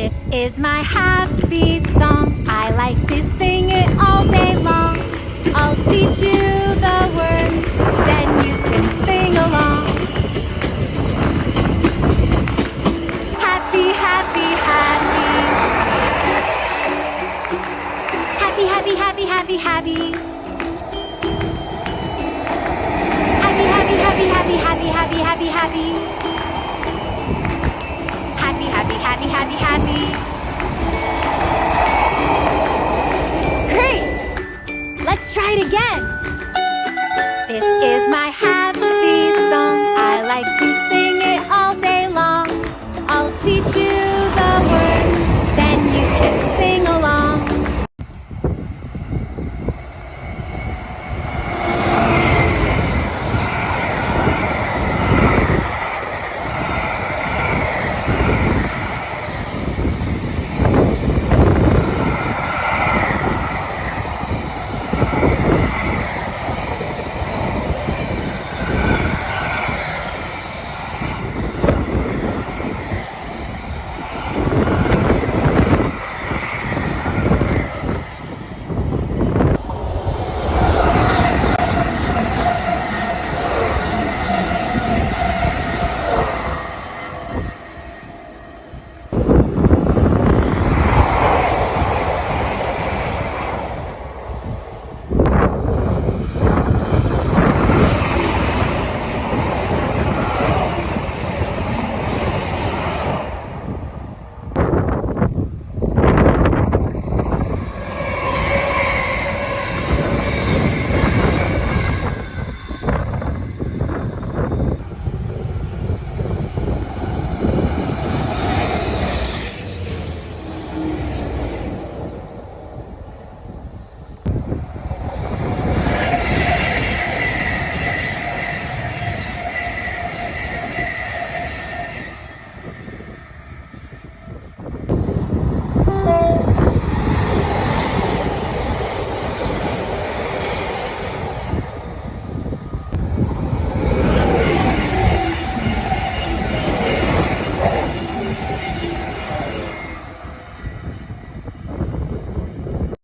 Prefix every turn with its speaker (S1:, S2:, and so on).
S1: This is my happy song. I like to sing it all day long. I'll teach you the words, then you can sing along. Happy, happy, happy. Happy, happy, happy, happy, happy. Happy, happy, happy, happy, happy, happy, happy, happy. Happy, happy, happy, happy, happy.